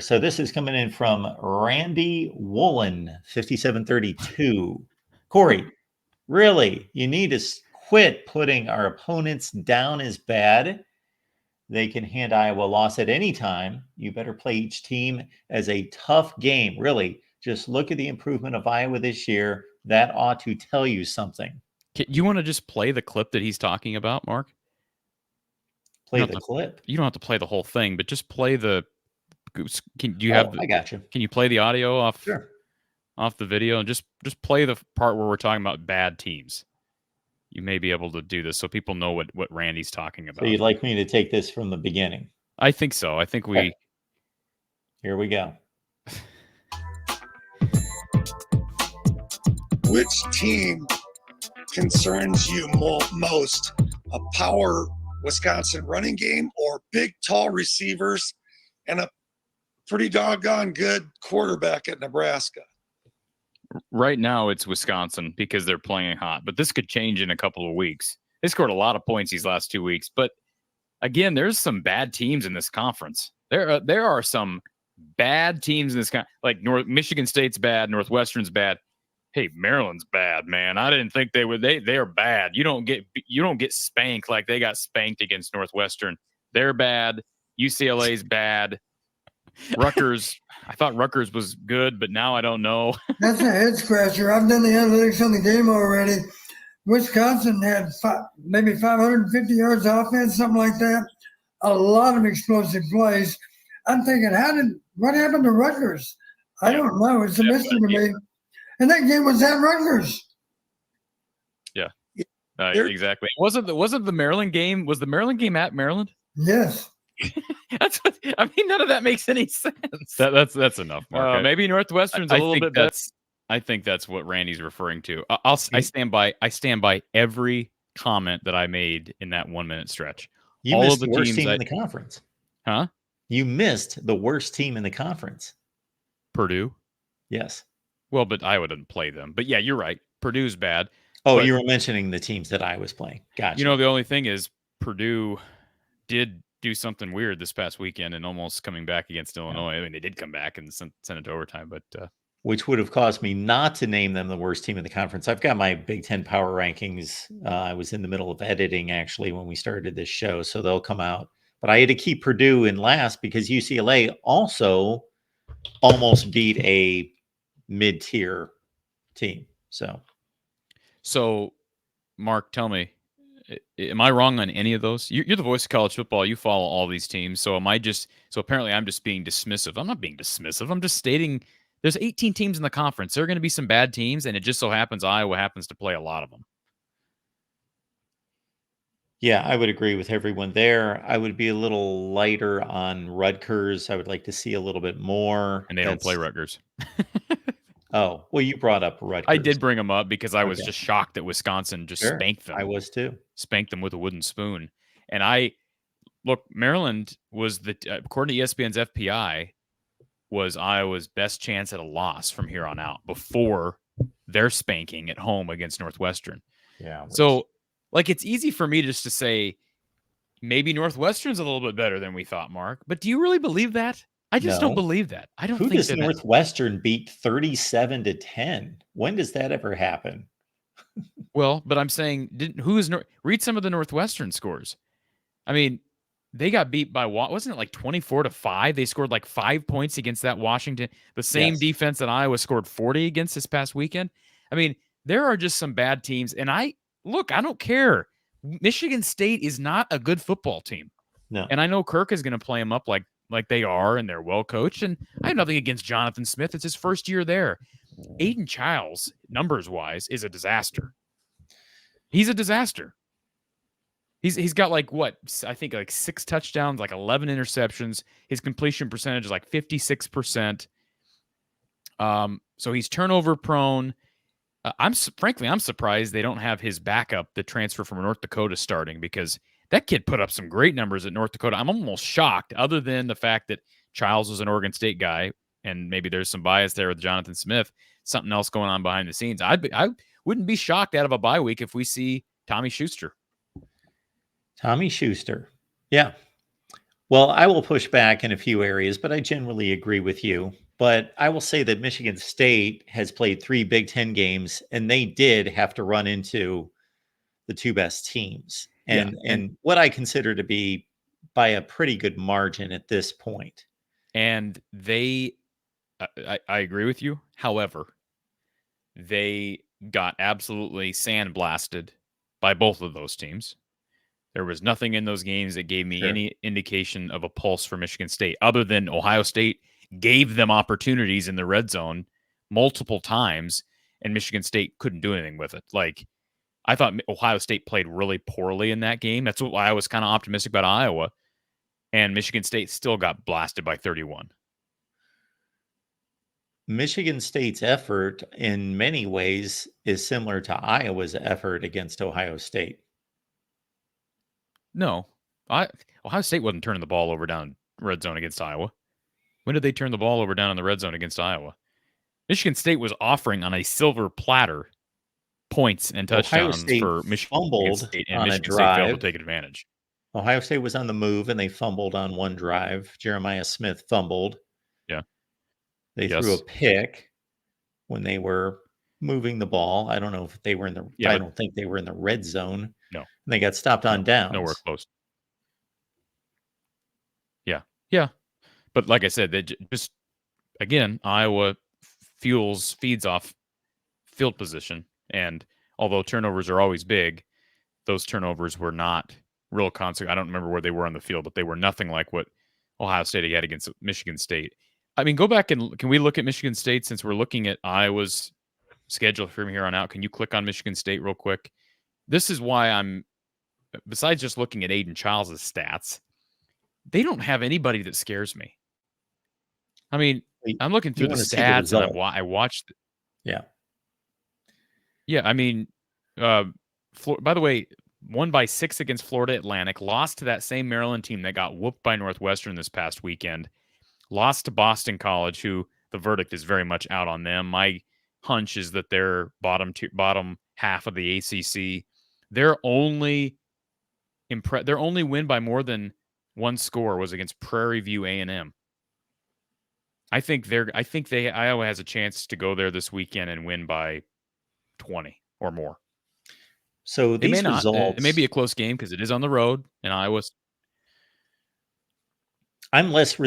So this is coming in from Randy Woolen, 5732. Corey, really, you need to quit putting our opponents down as bad. They can hand Iowa a loss at any time. You better play each team as a tough game. Really, just look at the improvement of Iowa this year. That ought to tell you something. You want to just play the clip that he's talking about, Mark? Play the clip. You don't have to play the whole thing, but just play the. I got you. Can you play the audio off? Sure. Off the video, and just play the part where we're talking about bad teams. You may be able to do this so people know what Randy's talking about. So you'd like me to take this from the beginning? I think so. I think we. Okay. Here we go. Which team concerns you most? A power Wisconsin running game or big, tall receivers and a pretty doggone good quarterback at Nebraska? Right now, it's Wisconsin because they're playing hot, but this could change in a couple of weeks. They scored a lot of points these last 2 weeks, but again, there's some bad teams in this conference. There are some bad teams in this like Michigan State's bad, Northwestern's bad. Hey, Maryland's bad, man. I didn't think they would. They are bad. You don't get spanked like they got spanked against Northwestern. They're bad. UCLA's bad. Rutgers. I thought Rutgers was good, but now I don't know. That's a head scratcher. I've done the analytics on the game already. Wisconsin had maybe 550 yards offense, something like that. A lot of explosive plays. I'm thinking, what happened to Rutgers? I don't know. It's a mystery to me. And that game was at Rutgers. Yeah, exactly. Wasn't the Maryland game? Was the Maryland game at Maryland? Yes. That's what I mean. None of that makes any sense. That's enough, Mark. Maybe Northwestern's a little bit better. I think that's what Randy's referring to. I stand by every comment that I made in that 1 minute stretch. You all missed the worst team in the conference. Huh? You missed the worst team in the conference. Purdue? Yes. Well, but Iowa didn't play them. But yeah, you're right. Purdue's bad. Oh, you were mentioning the teams that I was playing. Gotcha. The only thing is Purdue did do something weird this past weekend and almost coming back against Illinois. I mean, they did come back and sent it to overtime, but which would have caused me not to name them the worst team in the conference. I've got my Big Ten power rankings. I was in the middle of editing actually when we started this show, so they'll come out. But I had to keep Purdue in last because UCLA also almost beat a mid-tier team. So Mark, tell me, am I wrong on any of those? You're the voice of college football. You follow all these teams. So apparently I'm just being dismissive. I'm not being dismissive. I'm just stating there's 18 teams in the conference. There are going to be some bad teams, and it just so happens Iowa happens to play a lot of them. Yeah, I would agree with everyone there. I would be a little lighter on Rutgers. I would like to see a little bit more. And they don't play Rutgers. Oh, well, you brought up Rutgers. I did bring them up because I was just shocked that Wisconsin just spanked them. I was too. Spanked them with a wooden spoon. And Maryland was according to ESPN's FPI, was Iowa's best chance at a loss from here on out before their spanking at home against Northwestern. Yeah. So, it's easy for me just to say maybe Northwestern's a little bit better than we thought, Mark. But do you really believe that? I just don't believe that. I don't think does Northwestern beat 37-10? When does that ever happen? Well, but I'm saying, read some of the Northwestern scores. I mean, they got beat by wasn't it 24-5? They scored 5 points against that Washington, the same defense that Iowa scored 40 against this past weekend. I mean, there are just some bad teams, and I don't care. Michigan State is not a good football team. No. And I know Kirk is going to play them up like they are, and they're well coached. And I have nothing against Jonathan Smith. It's his first year there. Aiden Chiles, numbers wise, is a disaster. He's a disaster. He's got I think 6 touchdowns, 11 interceptions. His completion percentage is 56%. So he's turnover prone. I'm surprised they don't have his backup, the transfer from North Dakota, starting, because that kid put up some great numbers at North Dakota. I'm almost shocked, other than the fact that Chiles was an Oregon State guy, and maybe there's some bias there with Jonathan Smith, something else going on behind the scenes. I wouldn't be shocked out of a bye week if we see Tommy Schuster. Tommy Schuster. Yeah. Well, I will push back in a few areas, but I generally agree with you. But I will say that Michigan State has played 3 Big Ten games, and they did have to run into the 2 best teams, Yeah, and what I consider to be by a pretty good margin at this point. And they, I agree with you. However, they got absolutely sandblasted by both of those teams. There was nothing in those games that gave me Sure. any indication of a pulse for Michigan State, other than Ohio State gave them opportunities in the red zone multiple times, and Michigan State couldn't do anything with it. Like, I thought Ohio State played really poorly in that game. That's why I was kind of optimistic about Iowa, and Michigan State still got blasted by 31. Michigan State's effort in many ways is similar to Iowa's effort against Ohio State. No, Ohio State wasn't turning the ball over down red zone against Iowa. When did they turn the ball over down in the red zone against Iowa? Michigan State was offering on a silver platter points and Ohio touchdowns State for Michigan fumbled State, and on a Michigan State failed to drive. take advantage. Ohio State was on the move, and they fumbled on one drive. Jeremiah Smith fumbled. Yeah. They threw a pick when they were moving the ball. I don't know if they were in the I don't think they were in the red zone. No. And they got stopped on downs. Nowhere close. Yeah. But like I said, they just, again, Iowa feeds off field position. And although turnovers are always big, those turnovers were not real consequence. I don't remember where they were on the field, but they were nothing like what Ohio State had against Michigan State. I mean, go back and can we look at Michigan State since we're looking at Iowa's schedule from here on out? Can you click on Michigan State real quick? This is why I'm, besides just looking at Aiden Chiles' stats, they don't have anybody that scares me. I mean, I'm looking through the stats and I watched. Yeah. Yeah. I mean, by the way, won by 6 against Florida Atlantic, lost to that same Maryland team that got whooped by Northwestern this past weekend, lost to Boston College, who the verdict is very much out on them. My hunch is that they're bottom half of the ACC. Their only win by more than one score was against Prairie View A&M. I think Iowa has a chance to go there this weekend and win by 20 or more. So these may not. results, It may be a close game because it is on the road in Iowa. I'm less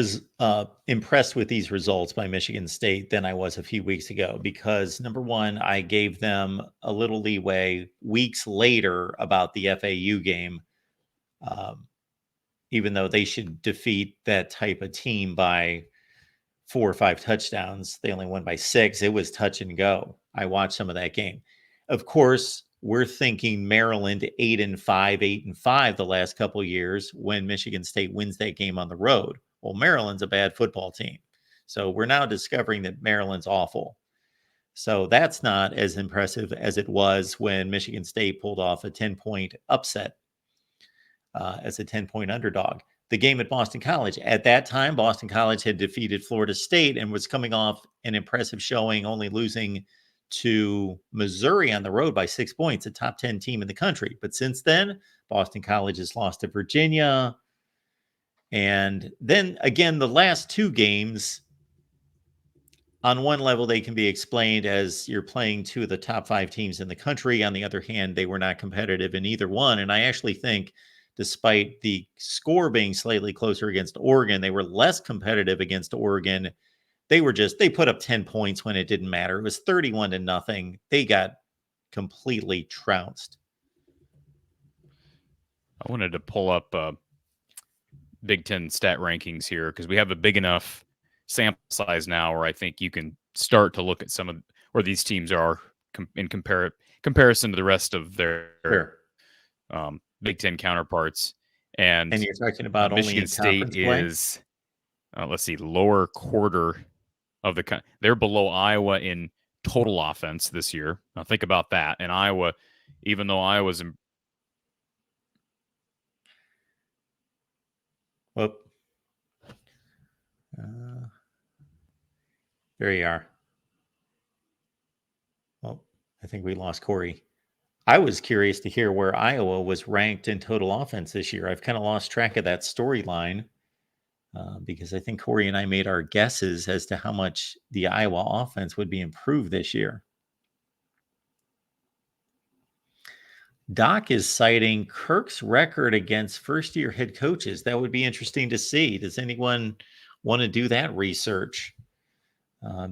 impressed with these results by Michigan State than I was a few weeks ago because, number one, I gave them a little leeway weeks later about the FAU game, even though they should defeat that type of team by 4 or 5 touchdowns. They only won by 6. It was touch and go. I watched some of that game. Of course, we're thinking Maryland 8-5, 8-5 the last couple of years when Michigan State wins that game on the road. Well, Maryland's a bad football team. So we're now discovering that Maryland's awful. So that's not as impressive as it was when Michigan State pulled off a 10-point upset as a 10-point underdog. The game at Boston College. At that time, Boston College had defeated Florida State and was coming off an impressive showing, only losing to Missouri on the road by 6 points, a top 10 team in the country. But since then, Boston College has lost to Virginia. And then again, the last 2 games, on one level, they can be explained as you're playing 2 of the top 5 teams in the country. On the other hand, they were not competitive in either one. And I actually think despite the score being slightly closer against Oregon, they were less competitive against Oregon. They put up 10 points when it didn't matter. It was 31-0. They got completely trounced. I wanted to pull up Big Ten stat rankings here because we have a big enough sample size now where I think you can start to look at some of where these teams are in comparison to the rest of their Big Ten counterparts. And you're talking about Michigan State is, let's see, lower quarter of the they're below Iowa in total offense this year. Now think about that. And Iowa, even though Iowa's there you are. Well, I think we lost Corey. I was curious to hear where Iowa was ranked in total offense this year. I've kind of lost track of that storyline. because I think Corey and I made our guesses as to how much the Iowa offense would be improved this year. Doc is citing Kirk's record against first-year head coaches. That would be interesting to see. Does anyone want to do that research?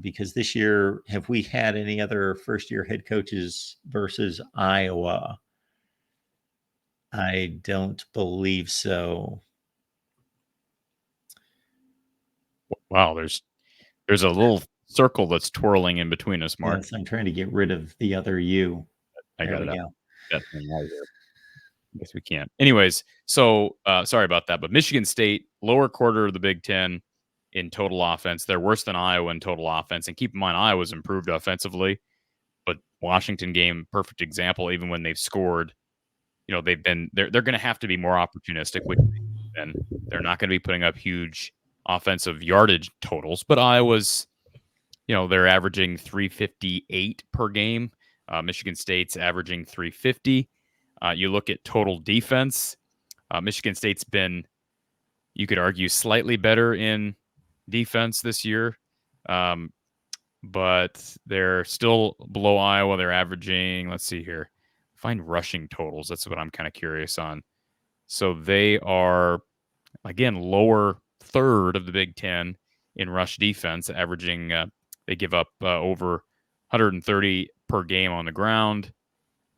Because this year, have we had any other first-year head coaches versus Iowa? I don't believe so. Wow, there's a little circle that's twirling in between us, Mark. Yes, I'm trying to get rid of the other U. I There got we it go. out. That thing right here. I guess we can't. Anyways, so sorry about that. But Michigan State, lower quarter of the Big Ten in total offense. They're worse than Iowa in total offense. And keep in mind, Iowa's improved offensively, but Washington game, perfect example. Even when they've scored, you know, they're going to have to be more opportunistic, which then they're not going to be putting up huge offensive yardage totals. But Iowa's, you know, they're averaging 358 per game. Michigan State's averaging 350. You look at total defense. Michigan State's been, you could argue, slightly better in defense this year, but they're still below Iowa. They're averaging, let's see here, find rushing totals. That's what I'm kind of curious on. So they are, again, lower third of the Big Ten in rush defense, averaging, they give up over 130 per game on the ground.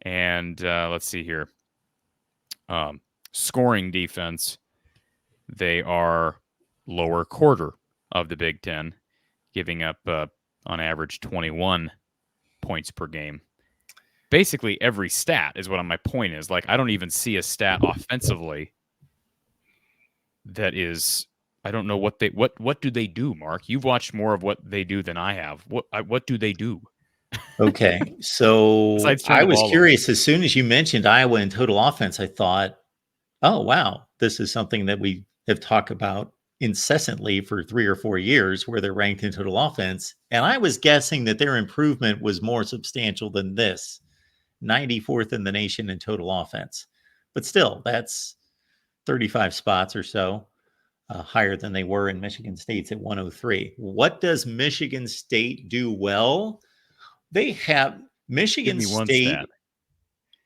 And let's see here. Scoring defense, they are lower quarter of the Big Ten, giving up on average 21 points per game. Basically, every stat is what my point is. Like, I don't even see a stat offensively that is. I don't know what do they do, Mark? You've watched more of what they do than I have. What do they do? Okay, so Besides turn I the was ball over. curious. As soon as you mentioned Iowa in total offense, I thought, oh, wow, this is something that we have talked about incessantly for 3 or 4 years, where they're ranked in total offense. And I was guessing that their improvement was more substantial than this, 94th in the nation in total offense. But still, that's 35 spots or so higher than they were in Michigan State's at 103. What does Michigan State do well? They have Michigan Give me one State. stat.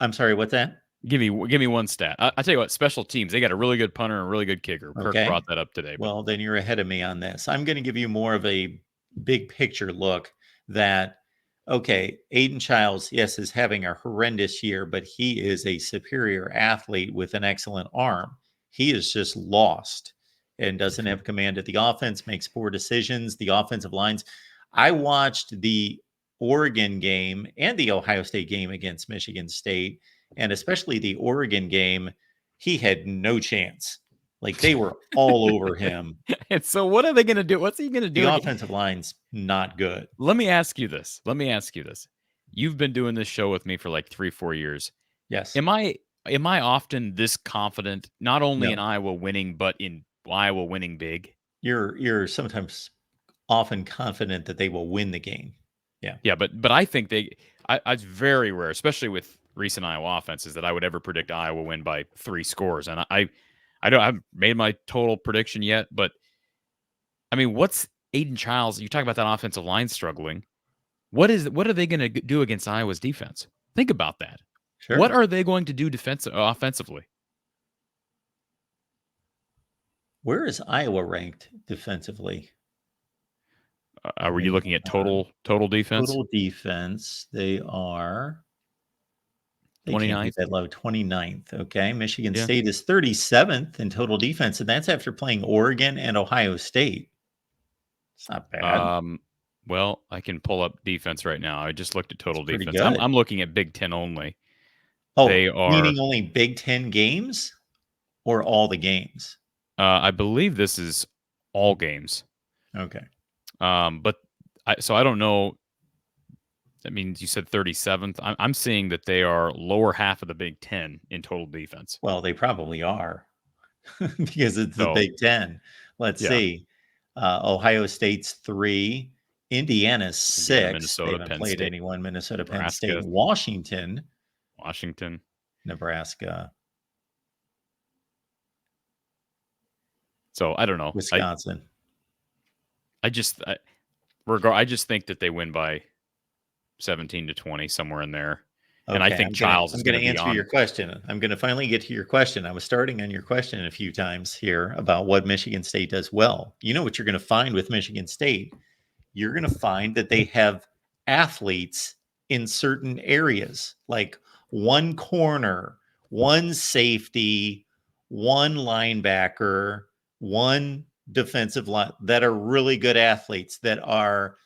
I'm sorry, what's that? Give me one stat. I tell you what, special teams, they got a really good punter and a really good kicker. Kirk Okay. brought that up today. Well, then you're ahead of me on this. I'm going to give you more of a big picture look that, okay, Aiden Chiles, yes, is having a horrendous year, but he is a superior athlete with an excellent arm. He is just lost and doesn't have command of the offense, makes poor decisions. The offensive lines. I watched the Oregon game and the Ohio State game against Michigan State, and especially the Oregon game. He had no chance. Like, they were all over him. And so what are they going to do? What's he going to do? The offensive line's not good. Let me ask you this. You've been doing this show with me for like 3-4 years. Yes. Am I often this confident, not only No. in Iowa winning, but in Iowa winning big? You're sometimes often confident that they will win the game. Yeah, but I think it's very rare, especially with recent Iowa offenses, that I would ever predict Iowa win by 3 scores. And I haven't made my total prediction yet, but I mean, what's Aiden Chiles? You talk about that offensive line struggling. What are they going to do against Iowa's defense? Think about that. Sure. What are they going to do offensively? Where is Iowa ranked defensively? Were you looking at total defense? Total defense, they are 29th. That low, 29th. Okay. Michigan State is 37th in total defense, and that's after playing Oregon and Ohio State. It's not bad. Well, I can pull up defense right now. I just looked at total It's pretty defense. good. I'm looking at Big Ten only. Oh, they are meaning only Big Ten games or all the games? I believe this is all games. Okay. But I don't know. That means you said 37th. I'm seeing that they are lower half of the Big Ten in total defense. Well, they probably are because it's the Big Ten. Let's see. Ohio State's 3, Indiana's 6. Minnesota, they haven't Penn played State. anyone. Minnesota, Nebraska. Penn State, Washington, Nebraska. So I don't know. Wisconsin. I just think that they win by 17-20, somewhere in there. Okay, and I think Chiles is going to answer your question. I'm going to finally get to your question. I was starting on your question a few times here about what Michigan State does well. You know what you're going to find with Michigan State? You're going to find that they have athletes in certain areas, like one corner, one safety, one linebacker, one defensive line that are really good athletes that are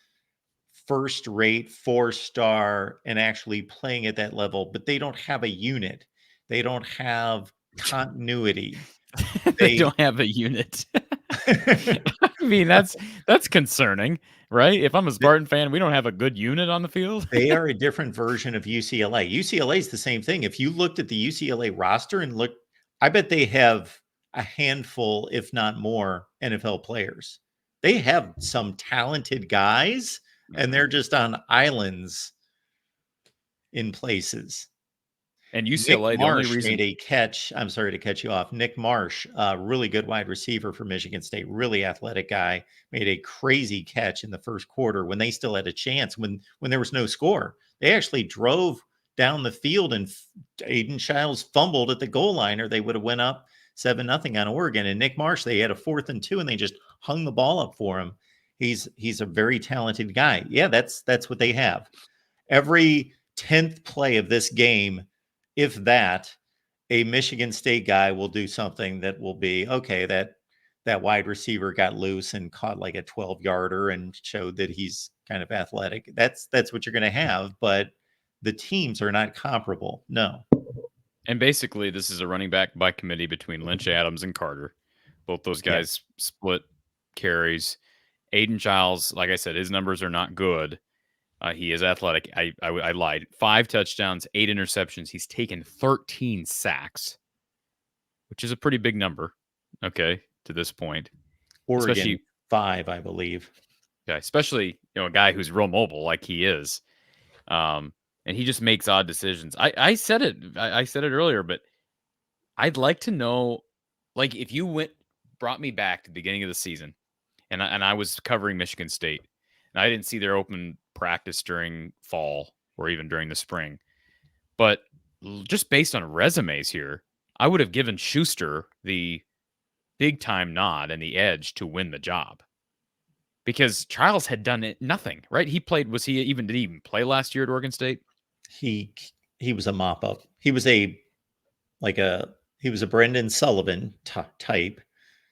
first rate, 4-star, and actually playing at that level, but they don't have a unit. They don't have continuity. They don't have a unit. I mean, that's concerning, right? If I'm a Spartan fan, we don't have a good unit on the field. They are a different version of UCLA. UCLA is the same thing. If you looked at the UCLA roster and looked, I bet they have a handful, if not more, NFL players. They have some talented guys, and they're just on islands in places. And UCLA, the only reason made a catch. I'm sorry to cut you off. Nick Marsh, really good wide receiver for Michigan State, really athletic guy, made a crazy catch in the first quarter when they still had a chance. When there was no score, they actually drove down the field, and Aiden Chiles fumbled at the goal line, or they would have went up 7-0 on Oregon. And Nick Marsh, they had a 4th and 2, and they just hung the ball up for him. He's a very talented guy. Yeah, that's what they have. Every 10th play of this game, if that, a Michigan State guy will do something that will be, okay, that wide receiver got loose and caught like a 12-yarder and showed that he's kind of athletic. That's what you're going to have, but the teams are not comparable. No. And basically, this is a running back by committee between Lynch, Adams, and Carter. Both those guys split carries. Aiden Chiles, like I said, his numbers are not good. He is athletic. I lied. 5 touchdowns, 8 interceptions. He's taken 13 sacks, which is a pretty big number, okay, to this point. Oregon, especially 5, I believe. Yeah, especially, a guy who's real mobile like he is. And he just makes odd decisions. I said it. I said it earlier, but I'd like to know, like, if you brought me back to the beginning of the season, and I was covering Michigan State, and I didn't see their open practice during fall or even during the spring. But just based on resumes here, I would have given Schuster the big time nod and the edge to win the job. Because Chiles had done nothing, right? Did he even play last year at Oregon State? He was a mop up. He was a Brendan Sullivan type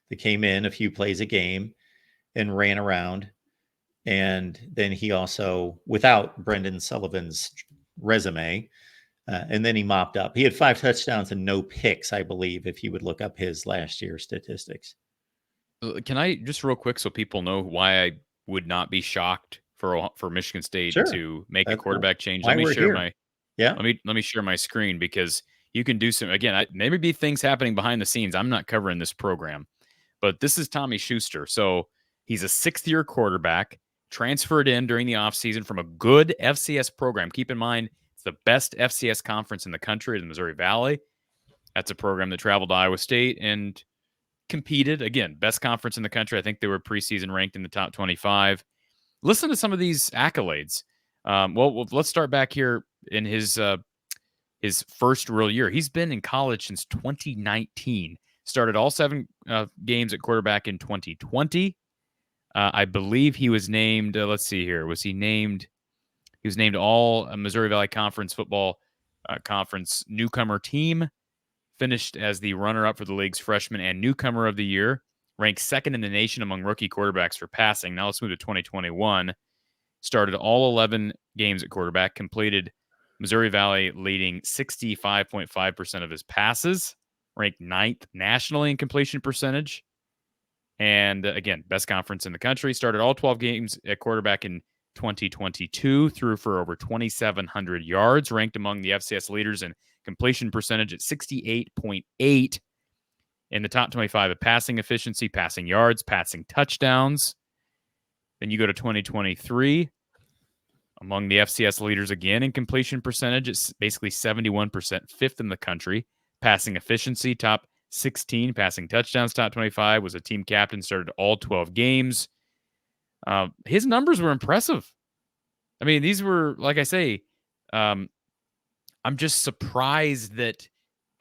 that came in a few plays a game and ran around. And then he also, without Brendan Sullivan's resume, and then he mopped up. He had 5 touchdowns and no picks, I believe, if you would look up his last year's statistics. Can I just real quick, so people know why I would not be shocked for Michigan State to make a quarterback change? Let me share my screen, because you can do some, again, maybe be things happening behind the scenes. I'm not covering this program, but this is Tommy Schuster. So he's a 6th-year quarterback, transferred in during the offseason from a good FCS program. Keep in mind, it's the best FCS conference in the country, in the Missouri Valley. That's a program that traveled to Iowa State and competed. Again, best conference in the country. I think they were preseason ranked in the top 25. Listen to some of these accolades. Well, let's start back here in his first real year. He's been in college since 2019. Started all 7 games at quarterback in 2020. I believe he was named, let's see here. He was named all Missouri Valley Conference football conference newcomer team. Finished as the runner-up for the league's freshman and newcomer of the year. Ranked 2nd in the nation among rookie quarterbacks for passing. Now let's move to 2021. Started all 11 games at quarterback. Completed Missouri Valley leading 65.5% of his passes. Ranked 9th nationally in completion percentage. And again, best conference in the country. Started all 12 games at quarterback in 2022. Threw for over 2,700 yards. Ranked among the FCS leaders in completion percentage at 68.8. In the top 25 of passing efficiency, passing yards, passing touchdowns. Then you go to 2023. Among the FCS leaders again in completion percentage, it's basically 71%, 5th in the country. Passing efficiency, top 16 passing touchdowns, top 25, was a team captain, started all 12 games. His numbers were impressive. I mean, these were, like I say, I'm just surprised that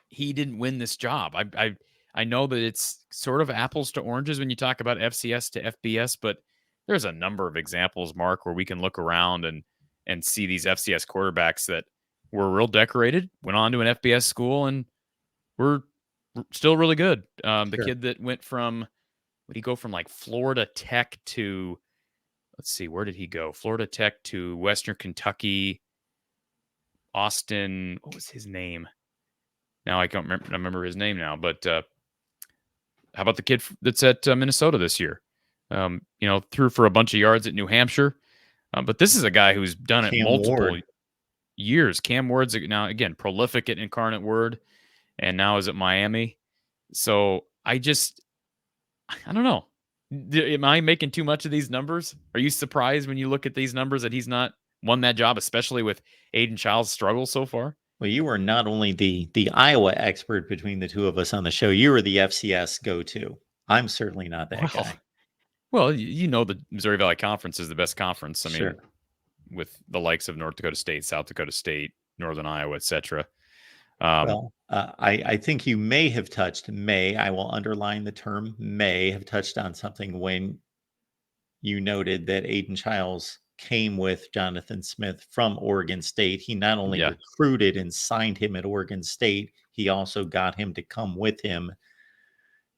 he didn't win this job. I know that it's sort of apples to oranges when you talk about FCS to FBS, but there's a number of examples, Mark, where we can look around and see these FCS quarterbacks that were real decorated, went on to an FBS school, and were still really good. The Sure. kid that went from, would he go from like Florida Tech to, let's see, where did he go? Florida Tech to Western Kentucky, Austin. What was his name? Now I can't remember his name now, but how about the kid that's at Minnesota this year? Threw for a bunch of yards at New Hampshire. But this is a guy who's done it Cam multiple Ward. years. Cam Ward's now, again, prolific at Incarnate Word, and now is at Miami. So I don't know. Am I making too much of these numbers? Are you surprised when you look at these numbers that he's not won that job, especially with Aiden Chiles' struggles so far? Well, you were not only the Iowa expert between the two of us on the show, you were the FCS go-to. I'm certainly not that guy. Well, the Missouri Valley Conference is the best conference. I mean, Sure. with the likes of North Dakota State, South Dakota State, Northern Iowa, etc. I think you may have touched, I will underline the term may have touched on something when you noted that Aiden Chiles came with Jonathan Smith from Oregon State. He not only recruited and signed him at Oregon State, he also got him to come with him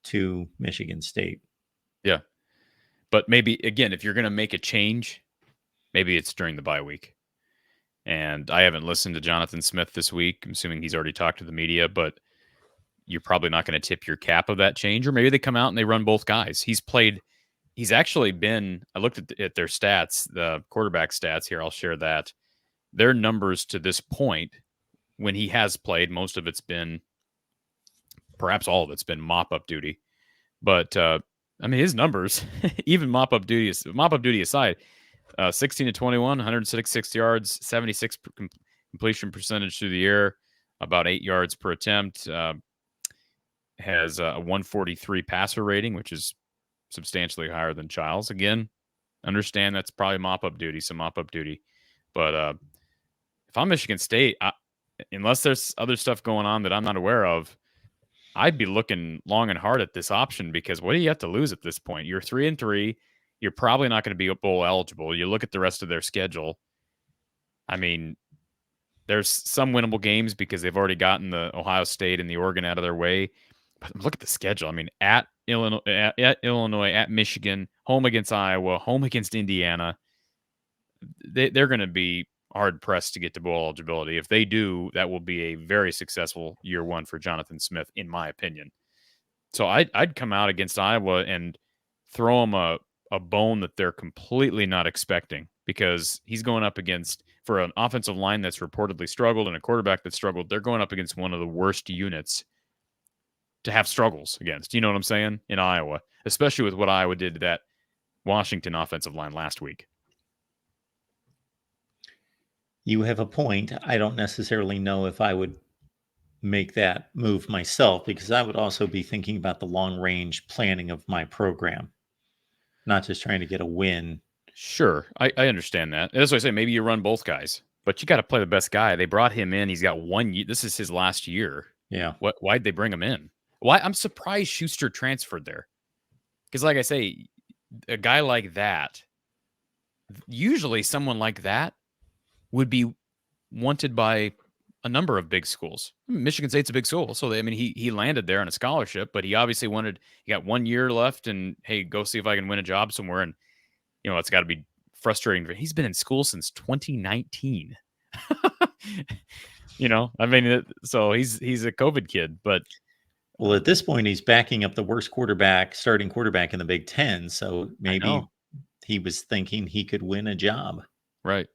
to Michigan State. Yeah. But maybe, again, if you're going to make a change, maybe it's during the bye week. And I haven't listened to Jonathan Smith this week. I'm assuming he's already talked to the media, but you're probably not going to tip your cap of that change. Or maybe they come out and they run both guys. He's actually been, I looked at their stats, the quarterback stats here. I'll share that. Their numbers to this point, when he has played, most of it's been, perhaps all of it's been mop-up duty. But, his numbers, even mop-up duty aside, 16 to 21, 166 yards, 76 completion percentage through the air, about 8 yards per attempt. Has a 143 passer rating, which is substantially higher than Chiles. Again, understand that's probably some mop-up duty. But if I'm Michigan State, unless there's other stuff going on that I'm not aware of, I'd be looking long and hard at this option, because what do you have to lose at this point? You're 3-3. You're probably not going to be bowl eligible. You look at the rest of their schedule. I mean, there's some winnable games because they've already gotten the Ohio State and the Oregon out of their way. But look at the schedule. I mean, at Illinois, at Michigan, home against Iowa, home against Indiana. They're going to be hard pressed to get to bowl eligibility. If they do, that will be a very successful year one for Jonathan Smith, in my opinion. So I'd come out against Iowa and throw them a bone that they're completely not expecting, because he's going up against, for an offensive line that's reportedly struggled and a quarterback that struggled, they're going up against one of the worst units to have struggles against. You know what I'm saying? In Iowa, especially with what Iowa did to that Washington offensive line last week. You have a point. I don't necessarily know if I would make that move myself, because I would also be thinking about the long range planning of my program, not just trying to get a win. Sure. I understand that. That's why I say maybe you run both guys, but you got to play the best guy. They brought him in. He's got 1 year. This is his last year. Yeah. Why'd they bring him in? Why? I'm surprised Schuster transferred there. Because like I say, a guy like that, usually someone like that would be wanted by a number of big schools. Michigan State's a big school. So, he landed there on a scholarship, but he obviously he got 1 year left and, hey, go see if I can win a job somewhere. And, it's got to be frustrating. He's been in school since 2019. So he's a COVID kid, but. Well, at this point, he's backing up the worst starting quarterback in the Big Ten. So maybe he was thinking he could win a job. Right.